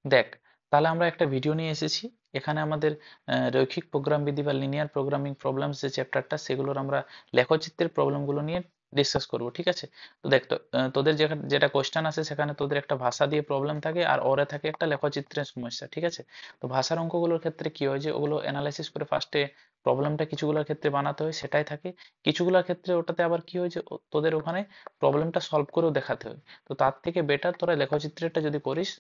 দেখ, তাহলে আমরা একটা ভিডিও নিয়ে এসেছি। এখানে আমাদের রৈখিক প্রোগ্রাম বিধি বা লিনিয়ার প্রোগ্রামিং প্রবলেমস যে চ্যাপ্টারটা, সেগুলোর আমরা লেখচিত্রের প্রবলেমগুলো নিয়ে ডিসকাস করব, ঠিক আছে? তো দেখ, তোদের যেটা কোশ্চেন আসে সেখানে তোদের একটা ভাষা দিয়ে প্রবলেম থাকে আর ওরে থাকে একটা লেখচিত্রের সমস্যা, ঠিক আছে? তো ভাষার অঙ্কগুলোর ক্ষেত্রে কি হয় যে ওগুলো অ্যানালাইসিস করে ফার্স্টে প্রবলেমটা কিছুগুলোর ক্ষেত্রে বানাতে হয়, সেটাই থাকে। কিছুগুলোর ক্ষেত্রে ওটাতে আবার কি হয় যে তোদের ওখানে প্রবলেমটা সলভ করেও দেখাতে হয়। তো তার থেকে বেটার তোরা লেখচিত্রেরটা যদি করিস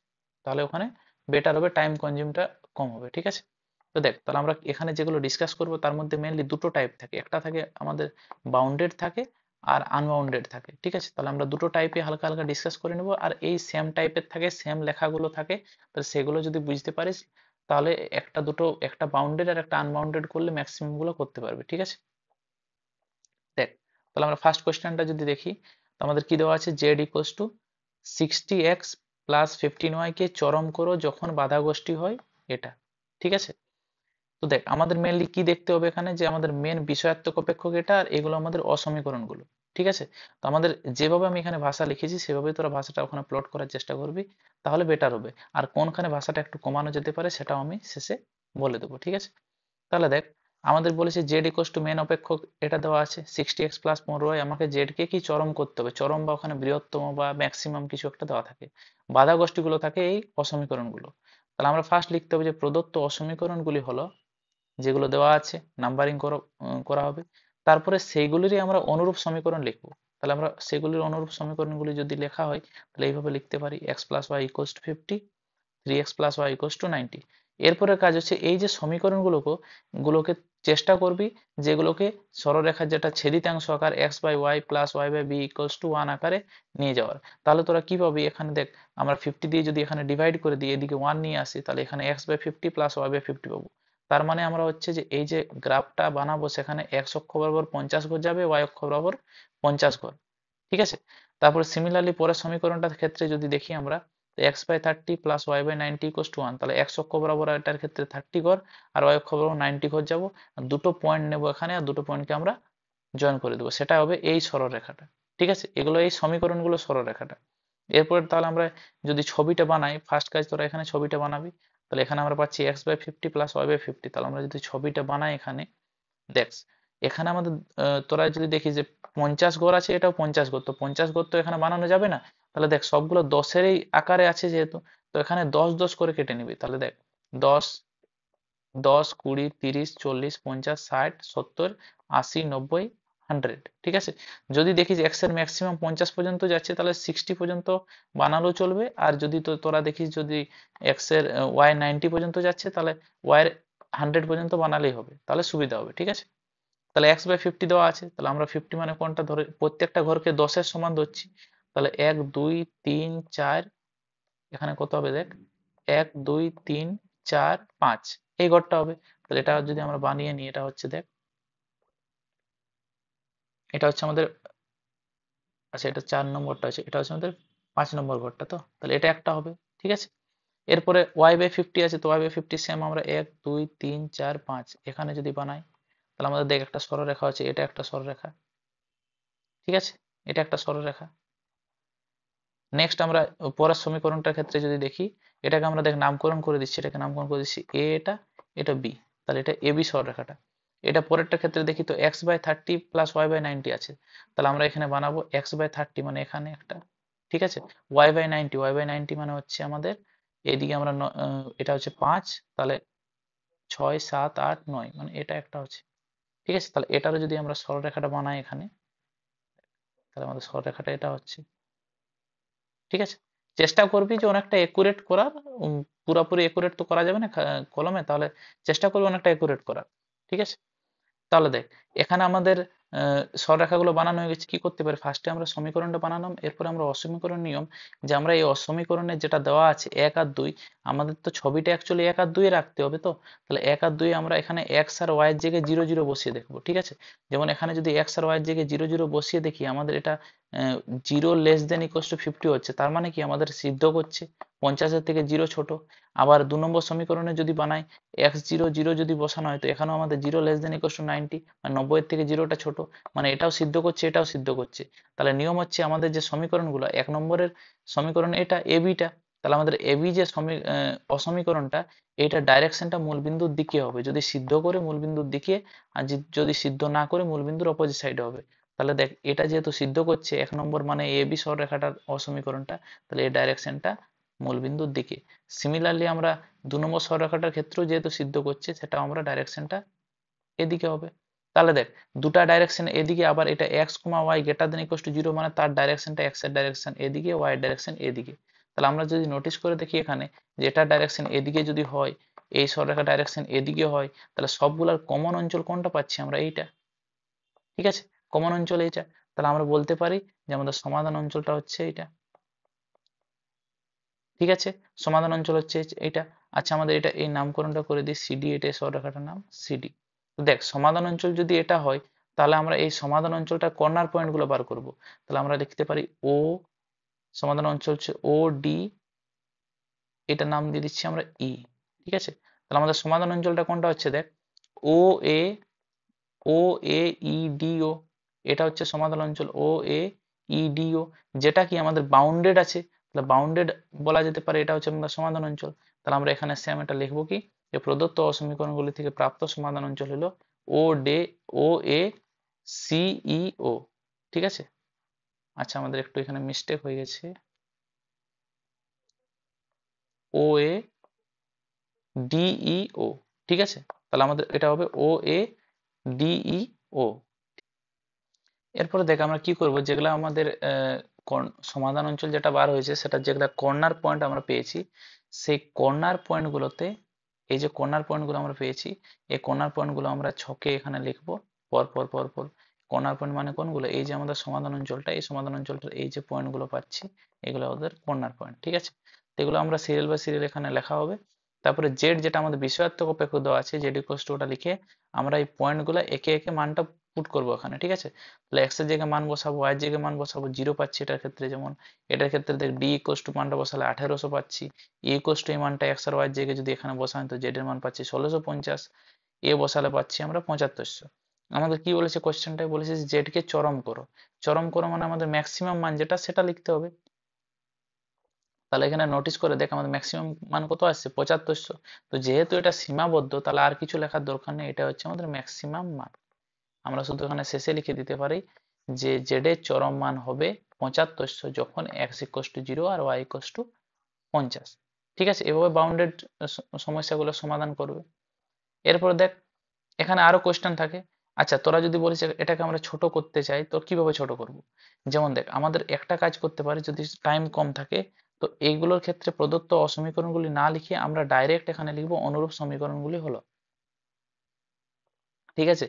তাহলে ওখানে বেটার হবে, টাইম কনজিউমটা কম হবে, ঠিক আছে? তো দেখ, তাহলে আমরা এখানে যেগুলো ডিসকাস করব তার মধ্যে মেইনলি দুটো টাইপ থাকে, একটা থাকে আমাদের বাউন্ডেড থাকে আর আনবাউন্ডেড থাকে, ঠিক আছে? তাহলে আমরা দুটো টাইপে হালকা হালকা ডিসকাস করে নেব। আর এই সেম টাইপের থাকে, সেম লেখাগুলো থাকে, তো সেগুলো যদি বুঝতে পারিস তাহলে একটা দুটো, একটা বাউন্ডেড আর একটা আনবাউন্ডেড করলে ম্যাক্সিমাম গুলো করতে পারবে, ঠিক আছে? দেখ, তাহলে আমরা ফার্স্ট কোশ্চেনটা যদি দেখি, তো আমাদের কি দেওয়া আছে, Z equals two 60x plus 15y কে চরম করো যখন বাধা গোষ্ঠী হয় এটা, ঠিক আছে? তো দেখ, আমাদের মেনলি কি দেখতে হবে এখানে, যে আমাদের মেন বিষয়াত্মক অপেক্ষক এটা, আর এগুলো আমাদের অসমীকরণগুলো, ঠিক আছে? তো আমাদের যেভাবে আমি এখানে ভাষা লিখেছি সেভাবেই তোরা ভাষাটা ওখানে প্লট করার চেষ্টা করবি, তাহলে বেটার হবে। আর কোনখানে ভাষাটা একটু কমানো যেতে পারে সেটাও আমি শেষে বলে দেবো, ঠিক আছে? তাহলে দেখ, আমাদের বলেছে জেড ইকুয়ালস টু মেন অপেক্ষক এটা দেওয়া আছে 60x প্লাস 15y, আমাকে জেড কে কি চরম করতে হবে, চরম বা ওখানে বৃহত্তম বা ম্যাক্সিমাম কিছু একটা দেওয়া থাকে। বাধা গোষ্ঠীগুলো থাকে এই অসমীকরণগুলো। তাহলে আমরা ফার্স্ট লিখতে হবে যে প্রদত্ত অসমীকরণগুলি হলো, যেগুলো দেওয়া আছে নাম্বারিং করা হবে, তারপরে সেইগুলিরই আমরা অনুরূপ সমীকরণ লিখবো। তাহলে আমরা সেগুলির অনুরূপ সমীকরণগুলি যদি লেখা হয় তাহলে এইভাবে লিখতে পারি, x plus y equals to 50, 3x plus y equals to 90। এরপরের কাজ হচ্ছে এই যে সমীকরণগুলোকে চেষ্টা করবি যেগুলোকে সরলরেখার যেটা ছেদিতাংশ আকার x by y plus y by b equals to 1 আকারে নিয়ে যাওয়ার। তাহলে তোরা কি পাবি, এখানে দেখ, আমরা 50 দিয়ে যদি এখানে ডিভাইড করে দিই, এদিকে 1 নিয়ে আসি, তাহলে এখানে x by 50 plus y by 50 পাবো। তার মানে আমরা হচ্ছে যে এই যে গ্রাফটা বানাবো সেখানে এক্স অক্ষ বরাবর 50 ঘর যাবে, ওয়াই অক্ষ বরাবর 50 ঘর, ঠিক আছে? তারপরে সিমিলারলি পরের সমীকরণটার ক্ষেত্রে যদি দেখি আমরা, x by 30 plus y by 90 equals to 1, তাহলে এক্স অক্ষ বরাবর এটার ক্ষেত্রে 30 ঘর আর ওয়াই অক্ষ বরাবর 90 ঘর যাবো, আর দুটো পয়েন্ট নেবো এখানে, আর দুটো পয়েন্টকে আমরা জয়েন করে দেবো, সেটা হবে এই সরলরেখাটা, ঠিক আছে? এগুলো এই সমীকরণগুলো সরলরেখাটা। এরপর তাহলে আমরা যদি ছবিটা বানাই, ফার্স্ট কাজ তোরা এখানে ছবিটা বানাবি। তাহলে এখানে আমরা পাচ্ছি x by 50 plus y by 50। তাহলে আমরা যদি ছবিটা বানাই এখানে, দেখ, এখানে আমাদের তোরা যদি দেখিস যে 50 ঘর আছে, এটাও 50 ঘর, তো 50 ঘর তো এখানে বানানো যাবে না। তাহলে দেখ, সবগুলো 10-এরই আকারে আছে যেহেতু, তো এখানে 10 10 করে কেটে নিবি। তাহলে দেখ, 10, 10, 20, 30, 40, 50, 60, 70, 80, 90, 100, ঠিক আছে? যদি দেখিস এক্স এর ম্যাক্সিমাম 50 পর্যন্ত যাচ্ছে তাহলে 60 পর্যন্ত বানালেও চলবে, আর যদি তোরা দেখিস যদি এক্স এর ওয়াই 90 পর্যন্ত যাচ্ছে তাহলে ওয়াই এর 100 পর্যন্ত বানালেই হবে, তাহলে সুবিধা হবে, ঠিক আছে? তাহলে এক্স বাই 50 দেওয়া আছে, তাহলে আমরা 50 মানে কোনটা ধরে, প্রত্যেকটা ঘরকে 10-এর সমান ধরছি। তাহলে 1 2 3 4, এখানে কত হবে দেখ, 1 2 3 4 5, এই ঘরটা হবে। তাহলে এটা যদি আমরা বানিয়ে নিই, এটা হচ্ছে দেখ, এটা হচ্ছে আমাদের, আচ্ছা এটা 4 নম্বরটা আছে, এটা হচ্ছে আমাদের 5 নম্বর ঘরটা, তো তাহলে এটা একটা হবে, ঠিক আছে? এরপরে ওয়াই বাই 50 আছে, তো ওয়াই বাই 50 সেম আমরা 1 2 3 4 5 এখানে যদি বানাই, তাহলে আমাদের দেখ একটা সরলরেখা আছে, এটা একটা সরলরেখা, ঠিক আছে? এটা একটা সরলরেখা। নেক্সট আমরা পরের সমীকরণটার ক্ষেত্রে যদি দেখি, এটাকে আমরা দেখ নামকরণ করে দিচ্ছি, এটাকে নামকরণ করে দিচ্ছি এ, এটা বি, তাহলে এটা এ বি সরলরেখাটা। এটা পরেরটার ক্ষেত্রে দেখি, তো x by 30 plus y by 90 আছে, তাহলে আমরা এখানে বানাবো এক্স বাই 30 মানে এখানে একটা, ঠিক আছে? ওয়াই বাই 90, ওয়াই বাই 90 মানে হচ্ছে আমাদের এদিকে আমরা এটা হচ্ছে 5, তাহলে 6 7 8 9 মানে এটা একটা হচ্ছে, ঠিক আছে? তাহলে এটারও যদি আমরা সরলরেখাটা বানাই এখানে, তাহলে আমাদের সরলরেখাটা এটা হচ্ছে, ঠিক আছে? চেষ্টা করবি যে অনেকটা একুরেট করার, উম, পুরাপুরি একুরেট তো করা যাবে না কলমে, তাহলে চেষ্টা করবি অনেকটা একুরেট করার, ঠিক আছে? তাহলে দেখ, এখানে আমাদের সরলরেখাগুলো বানানো হয়ে গেছে, কি করতে পারি, ফার্স্টে আমরা সমীকরণটা বানালাম, এরপর আমরা অসমীকরণ নিয়ম, যে আমরা এই অসমীকরণে যেটা দেওয়া আছে 1 আর 2, আমাদের তো ছবিটা অ্যাকচুয়ালি 1 আর 2 এ রাখতে হবে, তো তাহলে 1 আর 2 আমরা এখানে এক্স আর ওয়াই এর জায়গায় 0 0 বসিয়ে দেখবো, ঠিক আছে? যেমন এখানে যদি এক্স আর ওয়াই এর জায়গায় 0 0 বসিয়ে দেখি, আমাদের এটা 0 লেস দেন ইকুয়ালস টু 50 হচ্ছে, তার মানে কি আমাদের সিদ্ধ করছে 50-এর থেকে 0 ছোট। আবার 2 নম্বর সমীকরণে যদি বানাই, এক্স 0 0 যদি বসানো হয়, তো এখানেও আমাদের 0 লেস দেন ইকুয়ালস টু 90, মানে 90 এর থেকে 0টা ছোট, মানে এটাও সিদ্ধ করছে এটাও সিদ্ধ করছে। তাহলে নিয়ম হচ্ছে আমাদের যে সমীকরণগুলো, 1 নম্বরের সমীকরণ এটা এ বিটা, তাহলে আমাদের এবি যে অসমীকরণটা, এইটা ডাইরেকশনটা মূলবিন্দুর দিকে হবে, যদি সিদ্ধ করে মূলবিন্দুর দিকে, আর যদি সিদ্ধ না করে মূলবিন্দুর অপোজিট সাইডে হবে। তাহলে দেখ, এটা যেহেতু সিদ্ধ করছে 1 নম্বর মানে এবি সরলরেখাটার অসমীকরণটা, তাহলে এই ডাইরেকশনটা মূলবিন্দুর দিকে। সিমিলারলি আমরা 2 নম্বর সরলরেখাটার ক্ষেত্রেও যেহেতু সিদ্ধ করছে, সেটাও আমরা ডাইরেকশনটা এদিকে হবে। তাহলে দেখ, দুটা ডাইরেকশন এদিকে, আবার এটা x comma y greater than equal to 0 মানে তার ডাইরেকশনটা এক্স এর ডাইরেকশন এদিকে, ওয়াই এর ডাইরেকশন এদিকে। তাহলে আমরা যদি নোটিস করে দেখি এখানে যে এটার ডাইরেকশন এদিকে যদি হয়, এই সরলরেখার ডাইরেকশন এদিকে হয়, তাহলে সবগুলার কমন অঞ্চল কোনটা পাচ্ছি আমরা? এইটা। ঠিক আছে, কমন অঞ্চল এইটা। তাহলে আমরা বলতে পারি যে আমাদের সমাধান অঞ্চলটা হচ্ছে এইটা। ঠিক আছে, সমাধান অঞ্চল হচ্ছে এইটা। আচ্ছা, আমাদের এটা এই নামকরণটা করে দিই সিডি, এটা এই সরলরেখাটার নাম সিডি। দেখ, সমাধান অঞ্চল যদি এটা হয়, তাহলে আমরা এই সমাধান অঞ্চলটা কর্নার পয়েন্ট গুলো বার করব। তাহলে আমরা লিখতে পারি ও, সমাধান অঞ্চল হচ্ছে ও ডি, এটা নাম দিয়ে দিচ্ছি আমরা ই। ঠিক আছে, তাহলে আমাদের সমাধান অঞ্চলটা কোনটা হচ্ছে? দেখ, ও এ, ও এ ই ডি ও, এটা হচ্ছে সমাধান অঞ্চল ও এ ই ডি ও, যেটা কি আমাদের বাউন্ডেড আছে। তাহলে বাউন্ডেড বলা যেতে পারে, এটা হচ্ছে আমাদের সমাধান অঞ্চল। তাহলে আমরা এখানে সেম এটা লিখবো কি, যে প্রদত্ত অসমীকরণগুলি থেকে প্রাপ্ত সমাধান অঞ্চল হলো ও day, O A C E ও। ঠিক আছে, আচ্ছা আমাদের একটু এখানে মিস্টেক হয়ে গেছে, ও এ ডিই ও। ঠিক আছে, তাহলে আমাদের এটা হবে ও এ ডিই ও। এরপরে দেখ, আমরা কি করব, যেগুলো আমাদের সমাধান অঞ্চল যেটা বার হয়েছে, সেটা যেগুলা কর্নার পয়েন্ট আমরা পেয়েছি, সেই কর্নার পয়েন্ট গুলোতে, এই যে কর্নার পয়েন্ট গুলো আমরা পেয়েছি, এই কর্নার পয়েন্ট গুলো আমরা ছকে এখানে লিখবো পর পর পর পর। কর্নার পয়েন্ট মানে কোনগুলো? এই যে আমাদের সমাধান অঞ্চলটা, এই সমাধান অঞ্চলটার এই যে পয়েন্ট গুলো পাচ্ছি, এগুলো আমাদের কর্নার পয়েন্ট। ঠিক আছে, তো এগুলো আমরা সিরিয়াল বাই সিরিয়াল এখানে লেখা হবে। তারপরে জেড, যেটা আমাদের বিষয়াত্মক অপেক্ষক দেওয়া আছে, জেড ইকুয়ালস টু, ওটা লিখে আমরা এই পয়েন্ট গুলো একে একে মানটা পুট করবো এখানে। ঠিক আছে, তাহলে এক্স এর জায়গায় মান বসাবো, ওয়াই এর জায়গায় মান বসাবো, 0 পাচ্ছি এটার ক্ষেত্রে। যেমন এটার ক্ষেত্রে দেখ, ডি ইকুয়ালস টু মানটা বসালে 1800 পাচ্ছি, ই ইকুয়ালস টু এই মানটা এক্স আর ওয়াই এর জায়গায় যদি এখানে বসান, তো জেড এর মান পাচ্ছি 1650, এ বসালে পাচ্ছি আমরা 7500। আমাদের কি বলেছে কোশ্চেনটাই, বলেছে যে জেড কে চরম করো। চরম করো মানে আমাদের ম্যাক্সিমাম মান যেটা, সেটা লিখতে হবে। তাহলে এখানে নোটিস করে দেখ, আমাদের ম্যাক্সিমাম মান কত আসছে? 7500। তো যেহেতু এটা সীমাবদ্ধ, তাহলে আর কিছু লেখার দরকার নেই, এটা হচ্ছে আমাদের ম্যাক্সিমাম মান। আমরা শুধু এখানে শেষে লিখে দিতে পারি যে জেড এর চরম মান হবে 7500, যখন এক্স ইকুয়ালস টু 0 আর ওয়াই ইকুয়ালস টু 50। ঠিক আছে, এভাবে বাউন্ডেড সমস্যাগুলো সমাধান করবে। এরপর দেখ, এখানে আরো কোশ্চেন থাকে। আচ্ছা, তোরা যদি বলিস এটাকে আমরা ছোট করতে চাই, তো কিভাবে ছোট করব? যেমন দেখ, আমাদের একটা কাজ করতে পারি, যদি টাইম কম থাকে, তো এইগুলোর ক্ষেত্রে প্রদত্ত অসমীকরণগুলি না লিখে আমরা ডাইরেক্ট এখানে লিখবো অনুরূপ সমীকরণগুলি হলো। ঠিক আছে,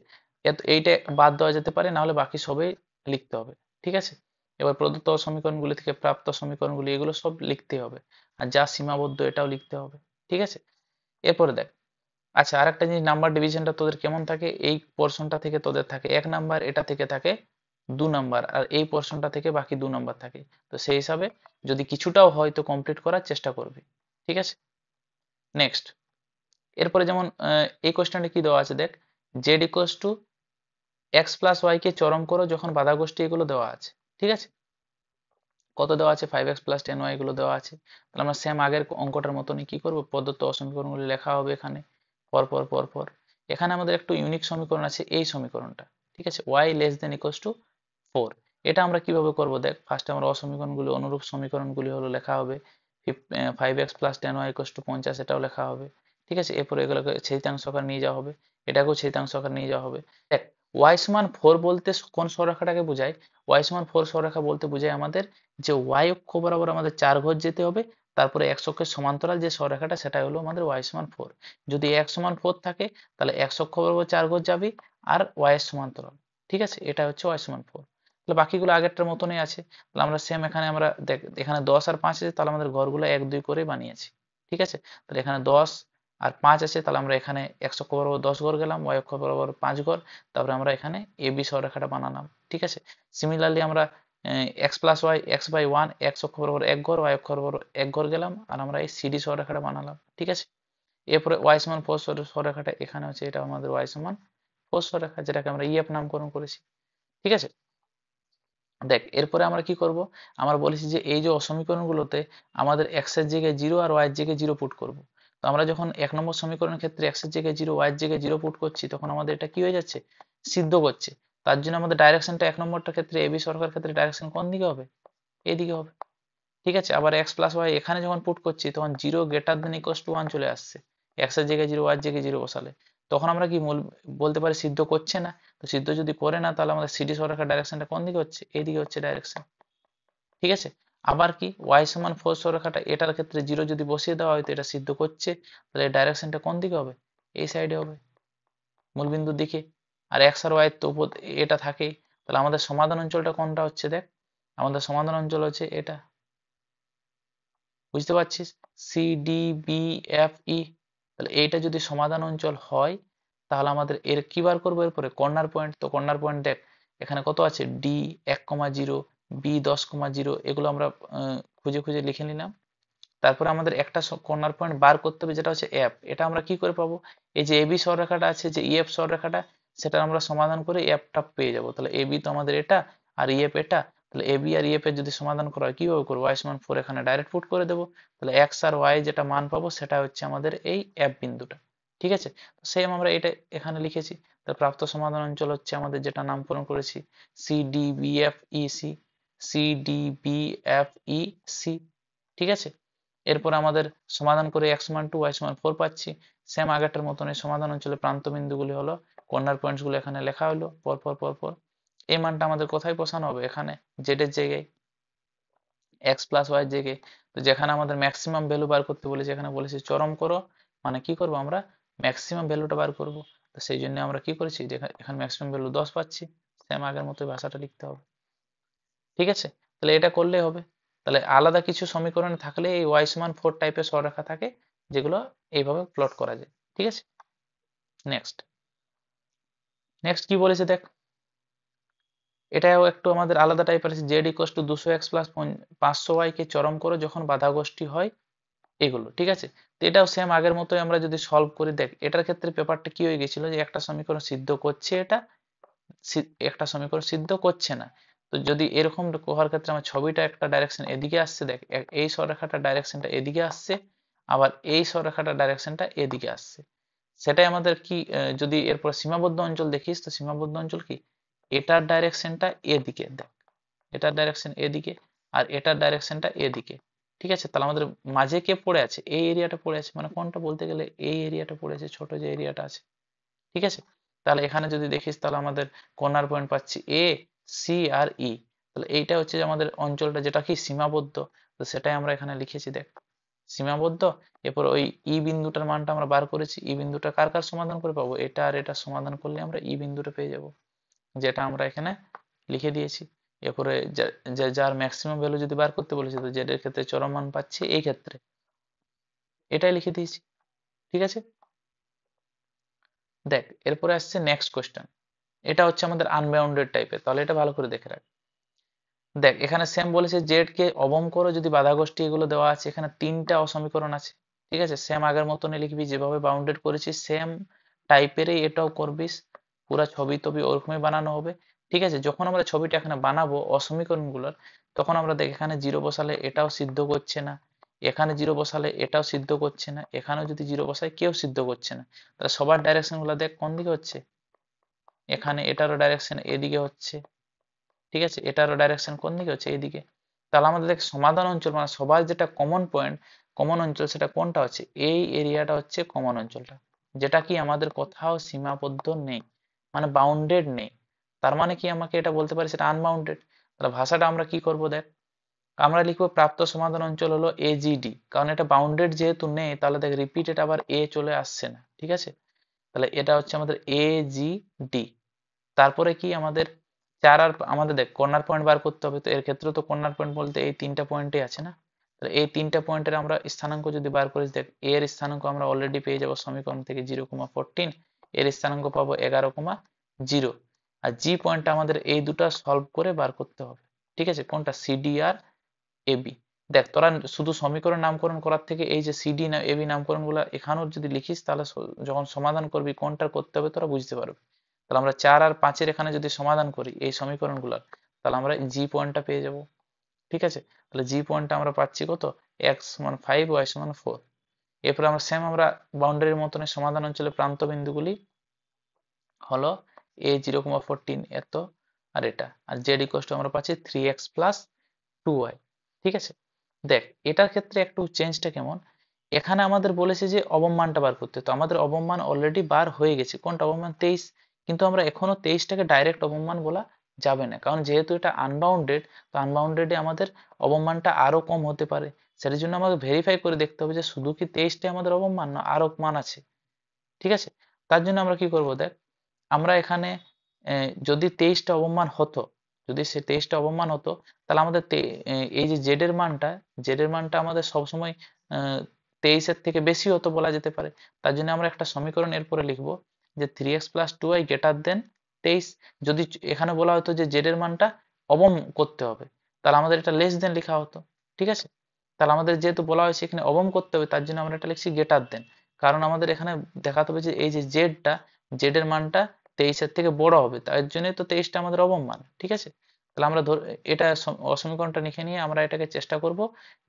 এইটা বাদ দেওয়া যেতে পারে, না হলে বাকি সবই লিখতে হবে। ঠিক আছে, এবার প্রদত্ত সমীকরণগুলি থেকে প্রাপ্ত সমীকরণগুলি, এগুলো সব লিখতে হবে, আর যা সীমাবদ্ধ এটাও লিখতে হবে। ঠিক আছে, এরপরে দেখ, আচ্ছা আরেকটা জিনিস, নাম্বার ডিভিশনটা তোদের কেমন থাকে? এই পোর্শনটা থেকে তোদের থাকে 1 নাম্বার, এটা থেকে থাকে 2 নাম্বার, আর এই পোর্শনটা থেকে বাকি 2 নাম্বার থাকে। তো সেই হিসাবে যদি কিছুটাও হয়, তো কমপ্লিট করার চেষ্টা করবি। ঠিক আছে, নেক্সট। এরপরে যেমন এই কোশ্চেনটা কি দেওয়া আছে দেখ, Z equals to X plus Y কে চরম করো যখন বাধা গোষ্ঠী, এগুলো দেওয়া আছে। ঠিক আছে, কত দেওয়া আছে? 5x+10y, এগুলো দেওয়া আছে। তাহলে আমরা সেম আগের অঙ্কটার মতনই কি করব, প্রদত্ত অসমীকরণগুলি লেখা হবে এখানে পর পর পর পর। এখানে আমাদের একটু ইউনিক সমীকরণ আছে, এই সমীকরণটা। ঠিক আছে, y less than equals to 4। এটা আমরা কিভাবে করব? দেখ, ফার্স্টে আমরা অসমীকরণগুলি, অনুরূপ সমীকরণগুলি হলো লেখা হবে 5x+10y ইকুয়ালস টু 50, এটাও লেখা হবে। ঠিক আছে, এরপরে এগুলোকে ছেদিতাংশ আকারে নিয়ে যাওয়া হবে, এটাকেও ছেদিতাংশ আকারে নিয়ে যাওয়া হবে। দেখ, y সমান 4 বলতে কোন সরলরেখাটাকে বোঝায়? y সমান 4 সরলরেখা বলতে বোঝায় আমাদের যে y অক্ষ বরাবর আমাদের 4 ঘর যেতে হবে, তারপরে x অক্ষের সমান্তরাল যে সরলরেখাটা, সেটা হলো আমাদের y সমান 4। যদি x সমান 4 থাকে, তাহলে x অক্ষ বরাবর 4 ঘর যাবি, আর y এর সমান্তরাল। ঠিক আছে, এটা হচ্ছে y সমান 4। তাহলে বাকিগুলো আগেরটার মতনই আছে। তাহলে আমরা সেম এখানে আমরা দেখ, এখানে 10 আর 5 আছে, তাহলে আমাদের ঘরগুলো 1 2 করে বানিয়েছি। ঠিক আছে, তাহলে এখানে 10 আর 5 আছে, তাহলে আমরা এখানে x অক্ষ বরাবর 10 ঘর গেলাম, y অক্ষ বরাবর 5 ঘর, তারপরে আমরা এখানে ab সরলরেখাটা বানালাম। ঠিক আছে, সিমিলারলি আমরা x plus y, x by one, x অক্ষ বরাবর 1 ঘর, ওয়াই অক্ষ বরাবর 1 ঘর গেলাম, আর আমরা এই সিডি সরলরেখাটা বানালাম। ঠিক আছে, এরপরে ওয়াই সমান 4 সরলরেখাটা এখানে হচ্ছে, এটা আমাদের ওয়াই সমান 4 সরলরেখা, যেটাকে আমরা ইএফ নামকরণ করেছি। ঠিক আছে, দেখ এরপরে আমরা কি করব, আমরা বলেছি যে এই যে অসমীকরণগুলোতে আমাদের x এর জায়গায় 0 আর y এর জায়গায় 0 পুট করব। তো আমরা যখন 1 নম্বর সমীকরণের ক্ষেত্রে x এর জায়গায় 0 y এর জায়গায় 0 পুট করছি তখন আমাদের এটা কি হয়ে যাচ্ছে, সিদ্ধ করছে। তার জন্য আমাদের ডাইরেকশনটা 1 নম্বরটার ক্ষেত্রে এবি সরকার ক্ষেত্রে ডাইরেকশন কোন দিকে হবে, এইদিকে হবে। ঠিক আছে, আবার x প্লাস ওয়াই এখানে যখন পুট করছি তখন 0 গ্রেটার দেন ইকুয়ালস টু 1 চলে আসছে, x এর জায়গায় 0 y এর জায়গায় 0 বসালে তখন আমরা কি বলতে পারি সিদ্ধ করছে না। তো সিদ্ধ যদি করে না তাহলে আমাদের সিডি সরকার ডাইরেকশনটা কোন দিকে হচ্ছে, এইদিকে হচ্ছে ডাইরেকশন। ঠিক আছে, আবার কি y সমান 4 সরকারটা এটার ক্ষেত্রে 0 যদি বসিয়ে দেওয়া হয় তো এটা সিদ্ধ করছে, তাহলে ডাইরেকশনটা কোন দিকে হবে, এই সাইডে হবে, মূলবিন্দুর দিকে। আর x আর y তো এটা থাকেই, তাহলে আমাদের সমাধান অঞ্চলটা কোনটা হচ্ছে, দেখ আমাদের সমাধান অঞ্চল হচ্ছে এটা, বুঝতে পারছিস, C D B F E. তাহলে এইটা যদি সমাধান অঞ্চল হয় তাহলে আমাদের এর কি বার করবো, এরপরে কর্নার পয়েন্ট। তো কর্নার পয়েন্ট দেখ এখানে কত আছে, ডি 1,0, বি 10,0, এগুলো আমরা খুঁজে খুঁজে লিখে নিলাম। তারপরে আমাদের একটা কর্নার পয়েন্ট বার করতে হবে যেটা হচ্ছে এফ। এটা আমরা কি করে পাবো, এই যে এবি সরলরেখাটা আছে, যে ইএফ সরলরেখাটা, সেটা আমরা সমাধান করে এফটা পেয়ে যাবো। তাহলে এবি তো আমাদের এটা আর ইএফ এটা, তাহলে এবি আর ইএফ এর যদি সমাধান করা হয় কিভাবে করবো, y সমান 4 এখানে ডাইরেক্ট পুট করে দেবো। তাহলে এক্স আর ওয়াই যেটা মান পাবো সেটা হচ্ছে আমাদের এই এফ বিন্দুটা। ঠিক আছে, সেম আমরা এটা এখানে লিখেছি। তাহলে প্রাপ্ত সমাধান অঞ্চল হচ্ছে আমাদের যেটা নামকরণ করেছি C D B F E C, C D B F E C. ঠিক আছে, এরপর আমাদের সমাধান করে x সমান 2 y সমান 4 পাচ্ছি। সেম আগেরটার মতন এই সমাধান অঞ্চলে প্রান্ত বিন্দুগুলি হলো কর্নার পয়েন্টস গুলো এখানে লেখা হলো পর পর পর পর। এই মানটা আমাদের কোথায় বসানো হবে, এখানে z এর জায়গায়, x প্লাস ওয়াই এর জায়গায়। তো যেখানে আমাদের ম্যাক্সিমাম ভ্যালু বার করতে বলেছে, এখানে বলেছে চরম করো, মানে কি করব আমরা ম্যাক্সিমাম ভ্যালুটা বার করব। তো সেই জন্য আমরা কি করেছি, এখানে ম্যাক্সিমাম ভ্যালু 10 পাচ্ছি, সেম আগের মতো ভাষাটা লিখতে হবে। ঠিক আছে, তাহলে এটা করলেই হবে। তাহলে আলাদা কিছু সমীকরণ থাকলে এই y সমান 4 টাইপের সরলরেখা থাকে যেগুলো এইভাবে প্লট করা যায়। ঠিক আছে, নেক্সট নেক্সট কি বলেছে দেখ, এটাও একটু আমাদের আলাদা টাইপের আছে, Z equals two 200x plus 500y কে চরম করো যখন বাধা গোষ্ঠী হয়, এগুলো। ঠিক আছে, তো এটাও সেম আগের মতোই আমরা যদি সলভ করি, দেখ এটার ক্ষেত্রে পেপারটা কি হয়ে গেছিল যে একটা সমীকরণ সিদ্ধ করছে এটা, একটা সমীকরণ সিদ্ধ করছে না। তো যদি এরকম হওয়ার ক্ষেত্রে আমার ছবিটা একটা ডাইরেকশন এদিকে আসছে, দেখ এই সরলরেখাটার ডাইরেকশনটা এদিকে আসছে, আবার এই সরলরেখাটার ডাইরেকশনটা এদিকে আসছে। সেটাই আমাদের কি যদি এরপর সীমাবদ্ধ অঞ্চল দেখিস তো সীমাবদ্ধ অঞ্চল কি, এটার ডাইরেকশনটা এদিকে, দেখ এটার ডাইরেকশন এদিকে আর এটার ডাইরেকশনটা এদিকে। ঠিক আছে, তাহলে আমাদের মাঝে কে পড়ে আছে, এই এরিয়াটা পড়ে আছে, মানে কোনটা বলতে গেলে এই এরিয়াটা পড়ে আছে, ছোট যে এরিয়াটা আছে। ঠিক আছে, তাহলে এখানে যদি দেখিস তাহলে আমাদের কর্নার পয়েন্ট পাচ্ছি এ, সি আর ই। তাহলে এইটা হচ্ছে যে আমাদের অঞ্চলটা যেটা কি সীমাবদ্ধ। তো সেটাই আমরা এখানে লিখেছি, দেখ সীমাবদ্ধ। এরপর ওই ই বিন্দুটার মানটা আমরা বার করেছি, ই বিন্দুটা কার কার সমাধান করে পাবো, এটা আর এটা সমাধান করলে আমরা ই বিন্দুটা পেয়ে যাব, যেটা আমরা এখানে লিখে দিয়েছি। এরপরে যার ম্যাক্সিমাম ভ্যালু যদি বার করতে বলেছি তো জেড এর ক্ষেত্রে চরম মান পাচ্ছি এই ক্ষেত্রে, এটাই লিখে দিয়েছি। ঠিক আছে, দেখ এরপরে আসছে নেক্সট কোয়েশ্চেন। এটা হচ্ছে আমাদের আনবাউন্ডেড টাইপের, তাহলে এটা ভালো করে দেখে রাখ। দেখ এখানে সেম বলেছে জেড কে অবম করো যদি বাধা গোষ্ঠী, এগুলো দেওয়া আছে, এখানে 3টা অসমীকরণ আছে। ঠিক আছে, সেম আগের মতনই লিখবি, যেভাবে বাউন্ডেড করেছিস সেম টাইপেরই এটাও করবিস, পুরা ছবি টবি ওরকমই বানানো হবে। ঠিক আছে, যখন আমরা ছবিটা এখানে বানাবো অসমীকরণগুলোর, তখন আমরা দেখ এখানে 0 বসালে এটাও সিদ্ধ করছে না, এখানে 0 বসালে এটাও সিদ্ধ করছে না, এখানেও যদি 0 বসাই কেউ সিদ্ধ করছে না। তাহলে সবার ডাইরেকশন গুলো দেখ কোন দিকে হচ্ছে, এখানে এটারও ডাইরেকশন এদিকে হচ্ছে। ঠিক আছে, এটারও ডাইরেকশন কোন দিকে হচ্ছে, এইদিকে। তাহলে আমাদের দেখ সমাধান অঞ্চল মানে সবার যেটা কমন পয়েন্ট, কমন অঞ্চল সেটা কোনটা হচ্ছে, এই এরিয়াটা হচ্ছে কমন অঞ্চলটা, যেটা কি আমাদের কোথাও সীমাবদ্ধ নেই, মানে বাউন্ডেড নেই। তার মানে কি আমাকে এটা বলতে পারি সেটা আনবাউন্ডেড। তাহলে ভাষাটা আমরা কি করব, দেখ আমরা লিখবো প্রাপ্ত সমাধান অঞ্চল হলো এজিডি, কারণ এটা বাউন্ডেড যেহেতু নেই তাহলে দেখ রিপিটেড আবার এ চলে আসছে না। ঠিক আছে, তাহলে এটা হচ্ছে আমাদের এজিডি। তারপরে কি আমাদের চার আর আমাদের দেখ কর্নার পয়েন্ট বার করতে হবে, তো এর ক্ষেত্রে তো কর্নার পয়েন্ট বলতে এই 3টা পয়েন্টই আছে না। তাহলে এই 3টা পয়েন্টের আমরা স্থানাঙ্ক যদি বার করি, দেখ এর স্থানাঙ্ক আমরা অলরেডি পেয়ে যাব সমীকরণ থেকে 0,14, এর স্থানাঙ্ক পাবো 11,0, আর জি পয়েন্টটা আমাদের এই দুটো সলভ করে বার করতে হবে। ঠিক আছে, কোনটা, সিডি আর এবি। দেখ তোরা শুধু সমীকরণ নামকরণ করার থেকে এই যে সিডি না এবি নামকরণ গুলা এখানেও যদি লিখিস তাহলে যখন সমাধান করবি কোনটা করতে হবে তোরা বুঝতে পারবে। তাহলে আমরা 4 আর 5-এর এখানে যদি সমাধান করি এই সমীকরণগুলোর, তাহলে আমরা জি পয়েন্টটা পেয়ে যাব। ঠিক আছে, তাহলে জি পয়েন্টটা আমরা পাচ্ছি কত, এক্স সমান 5 ওয়াই সমান 4। এরপর আমরা সেম আমরা বাউন্ডারির মতন সমাধান অঞ্চলে প্রান্ত বিন্দুগুলি হলো এ 0,14 এত আর এটা, আর জেড ইকুয়াল টু আমরা পাচ্ছি 3x প্লাস 2y। ঠিক আছে, দেখ এটার ক্ষেত্রে একটু চেঞ্জটা কেমন, এখানে আমাদের বলেছে যে অবমানটা বার করতে, তো আমাদের অবমান অলরেডি বার হয়ে গেছে, কোনটা অবমান 23, কিন্তু আমরা এখনো 23টাকে ডাইরেক্ট অবমান বলা যাবে না, কারণ যেহেতু এটা আনবাউন্ডেড, তো আনবাউন্ডেডে আমাদের অবমানটা আরো কম হতে পারে, সেটার জন্য আমাদের ভেরিফাই করে দেখতে হবে যে শুধু কি 23টাই আমাদের অবমান না আরো মান আছে। ঠিক আছে, তার জন্য আমরা কি করব, দেখ আমরা এখানে যদি 23টা অবমান হতো, যদি সে 23টা অবমান হতো, তাহলে আমাদের এই যে জেড এর মানটা আমাদের সবসময় 23-এর থেকে বেশি হতো বলা যেতে পারে। তার জন্য আমরা একটা সমীকরণ এরপরে লিখবো যে 3x plus 2y greater than 23। যদি এখানে বলা হতো যে জেড এর মানটা অবম করতে হবে, তাহলে আমাদের এটা লেস দেন লেখা হতো। ঠিক আছে, তাহলে আমাদের যেহেতু বলা হয়েছে এখানে অবম করতে হবে, তার জন্য আমরা এটা লিখছি গ্রেটার দেন, কারণ আমাদের এখানে দেখাতে হবে যে এই যে জেড এর মানটা 23-এর থেকে বড় হবে, তার জন্যই তো 23টা আমাদের অবম মান। ঠিক আছে, তাহলে আমরা এটা সমীকরণটা লিখে নিয়ে আমরা এটাকে চেষ্টা করব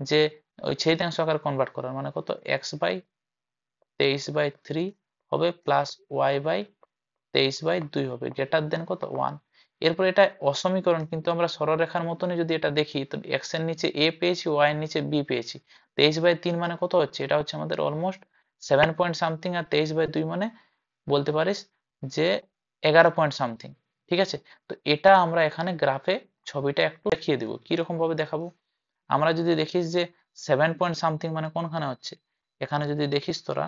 যে ওই ছেদিতাংশ আকারে কনভার্ট করার, মানে কত এক্স বাই 23/3 হবে প্লাস ওয়াই বাই 23/2 হবে গ্রেটার দেন কত 1। এরপর এটা অসমীকরণ, কিন্তু আমরা সরলরেখার মতনই যদি এটা দেখি, তো এক্স এর নিচে এ পেয়েছি, ওয়াই এর নিচে বি পেয়েছি, 23/3 মানে কত হচ্ছে, এটা হচ্ছে আমাদের অলমোস্ট 7 পয়েন্ট সামথিং, আর 23/2 মানে বলতে পারিস যে 11 পয়েন্ট সামথিং। ঠিক আছে, তো এটা আমরা এখানে গ্রাফে ছবিটা একটু দেখিয়ে দিব, কিরকম ভাবে দেখাবো, আমরা যদি দেখিস যে 7 পয়েন্ট সামথিং মানে কোনখানে হচ্ছে, এখানে যদি দেখিস তোরা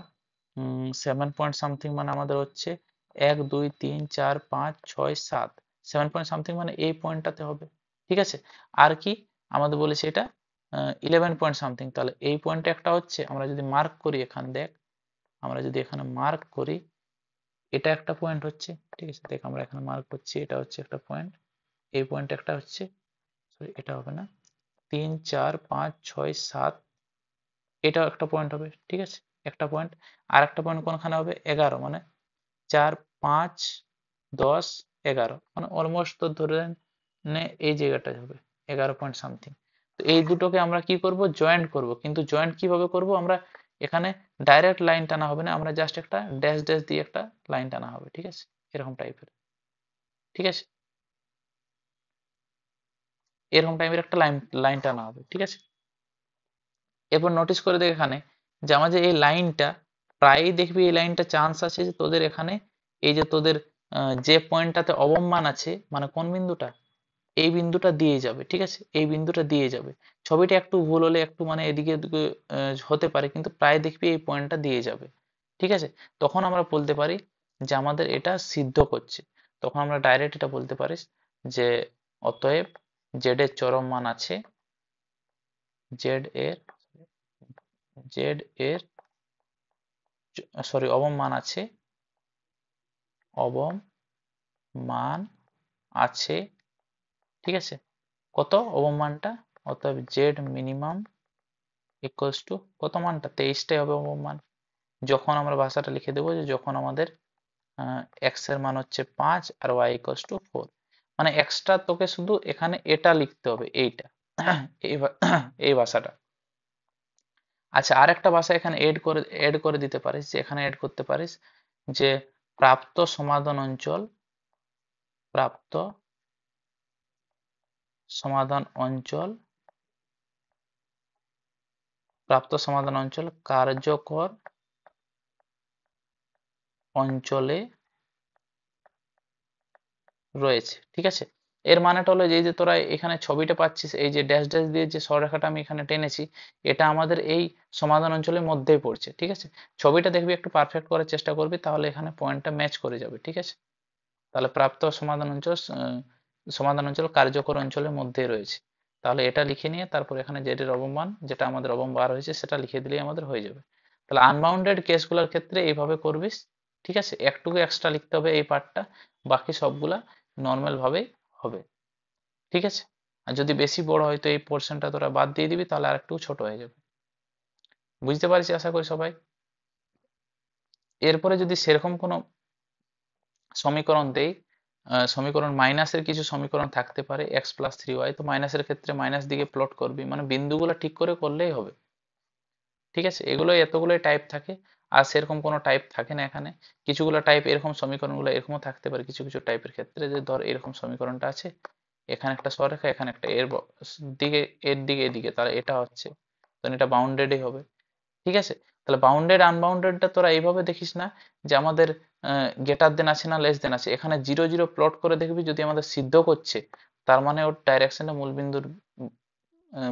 7 পয়েন্ট সামথিং মানে আমাদের হচ্ছে 1 2 3 4 5 6 7, 7 পয়েন্ট সামথিং মানে এই পয়েন্টটাতে হবে। ঠিক আছে, আর কি আমাদের বলেছে এটা 11 পয়েন্ট সামথিং, তাহলে এই পয়েন্টে একটা হচ্ছে, আমরা যদি মার্ক করি এখানে দেখ, আমরা যদি এখানে মার্ক করি এটা একটা পয়েন্ট হচ্ছে। ঠিক আছে, দেখ আমরা এখানে মার্ক করছি, এটা হচ্ছে একটা পয়েন্ট, এই পয়েন্ট একটা হচ্ছে, সরি এটা হবে না, 3 4 5 6 7, এটাও একটা পয়েন্ট হবে। ঠিক আছে, একটা পয়েন্ট, আর একটা পয়েন্ট কোনখানে হবে 11, মানে 4 5 10 11, মানে অলমোস্ট তো ধরে নে এই জায়গাটা হবে 11 পয়েন্ট সামথিং। তো এই দুটোকে আমরা কি করব, জয়েন্ট করব, কিন্তু জয়েন্ট কিভাবে করব, আমরা এখানে ডাইরেক্ট লাইন টানা হবে না, আমরা জাস্ট একটা ড্যাশ ড্যাশ দিয়ে একটা লাইন টানা হবে। ঠিক আছে, এরকম টাইপের। ঠিক আছে, এরকম টাইপের একটা লাইন লাইন টানা হবে। ঠিক আছে, এরপর নোটিস করে দেখ এখানে যে আমাদের এই লাইনটা প্রায়ই দেখবি, এই লাইনটা চান্স আছে যে তোদের এখানে এই যে তোদের যে পয়েন্টটাতে অবমান আছে, মানে কোন বিন্দুটা, এই বিন্দুটা দিয়ে যাবে। ঠিক আছে, এই বিন্দুটা দিয়ে যাবে, ছবিটা একটু ভুল হলে একটু মানে এদিকে ওদিকে হতে পারে, কিন্তু প্রায় দেখবি এই পয়েন্টটা দিয়ে যাবে। ঠিক আছে, তখন আমরা বলতে পারি যে আমাদের এটা সিদ্ধ করছে, তখন আমরা ডাইরেক্ট এটা বলতে পারিস যে অতএব জেড এর চরম মান আছে, জেড এর জেড এর সরি অবম মান আছে, অবম মান আছে। ঠিক আছে, কত অবম মানটা, অতএব জেড মিনিমাম ইকুয়ালস টু কত মানটা, 23টাই হবে অবম মান। যখন আমরা ভাষাটা লিখে দেবো যে যখন আমাদের এক্স এর মান হচ্ছে 5 আর ওয়াই ইকুয়ালস টু 4, মানে এক্সট্রা তোকে শুধু এখানে এটা লিখতে হবে, এইটা এই এই ভাষাটা। আচ্ছা, আর একটা ভাষা এখানে এড করে দিতে পারিস, যে এখানে এড করতে পারিস যে প্রাপ্ত সমাধান অঞ্চল, প্রাপ্ত সমাধান অঞ্চল, প্রাপ্ত সমাধান অঞ্চল কার্যকর অঞ্চলে রয়েছে। ঠিক আছে, এর মানেটা হলো যে এই যে তোরা এখানে ছবিটা পাচ্ছিস, এই যে ড্যাশ ড্যাশ দিয়ে যে সরলরেখাটা আমি এখানে টেনেছি, এটা আমাদের এই সমাধান অঞ্চলের মধ্যেই পড়ছে। ঠিক আছে, ছবিটা দেখবি একটু পারফেক্ট করার চেষ্টা করবি, তাহলে এখানে পয়েন্টটা ম্যাচ করে যাবে। ঠিক আছে, তাহলে প্রাপ্ত সমাধান অঞ্চল সমাধান অঞ্চল কার্যকর অঞ্চলের মধ্যেই রয়েছে, তাহলে এটা লিখে নিয়ে তারপর এখানে জেড এর অবমান যেটা আমাদের অবম বার হয়েছে সেটা লিখে দিলেই আমাদের হয়ে যাবে। তাহলে আনবাউন্ডেড কেসগুলোর ক্ষেত্রে এইভাবে করবিস। ঠিক আছে, একটুকু এক্সট্রা লিখতে হবে এই পার্টটা, বাকি সবগুলা নর্মাল ভাবেই হবে। ঠিক আছে, আর যদি বেশি বড় হয় তো এই পোর্শনটা তোরা বাদ দিয়ে দিবি, তাহলে আর একটু ছোট হয়ে যাবে। বুঝতে পারছি আশা করি সবাই। এরপরে যদি সেরকম কোনো সমীকরণ দেই, সমীকরণ মাইনাসের কিছু সমীকরণ থাকতে পারে এক্স প্লাস 3y, তো মাইনাসের ক্ষেত্রে মাইনাস দিকে প্লট করবি, মানে বিন্দুগুলো ঠিক করে করলেই হবে। ঠিক আছে, এতগুলোই টাইপ থাকে, আর সেরকম কোনো টাইপ থাকে না এখানে। কিছুগুলো টাইপ এরকম সমীকরণগুলো এরকমও থাকতে পারে কিছু কিছু টাইপের ক্ষেত্রে, যে ধর এরকম সমীকরণটা আছে, এখানে একটা সরলরেখা, এখানে একটা দিকে এর দিকে এদিকে, তাহলে এটা হচ্ছে, তখন এটা বাউন্ডেডই হবে। ঠিক আছে, তাহলে বাউন্ডেড আনবাউন্ডেডটা তোরা এইভাবে দেখিস না যে আমাদের গ্রেটার দেন আছে না লেস দেন আছে, এখানে 0 0 প্লট করে দেখবি, যদি আমাদের সিদ্ধ করছে তার মানে ওর ডাইরেকশনটা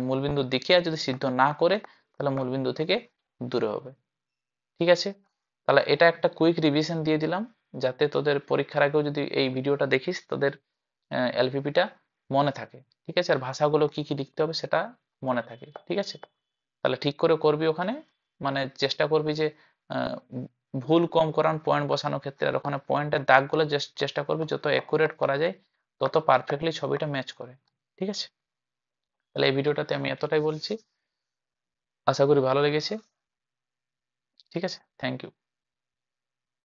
মূলবিন্দুর দিকে, আর যদি সিদ্ধ না করে তাহলে মূলবিন্দু থেকে দূরে হবে। ঠিক আছে, তাহলে এটা একটা কুইক রিভিশন দিয়ে দিলাম, যাতে তোদের পরীক্ষার আগেও যদি এই ভিডিওটা দেখিস তোদের এলপিপিটা মনে থাকে। ঠিক আছে, আর ভাষাগুলো কি কি লিখতে হবে সেটা মনে থাকে। ঠিক আছে, তাহলে ঠিক করে করবি ওখানে, মানে চেষ্টা করবি যে আহ, ভুল কম করান পয়েন্ট বসানোর ক্ষেত্রে, আর ওখানে পয়েন্টের দাগগুলো চেষ্টা করবি যত অ্যাকুরেট করা যায়, তত পারফেক্টলি ছবিটা ম্যাচ করে। ঠিক আছে, তাহলে এই ভিডিওটাতে আমি এতটাই বলছি, আশা করি ভালো লেগেছে। ঠিক আছে, থ্যাংক ইউ।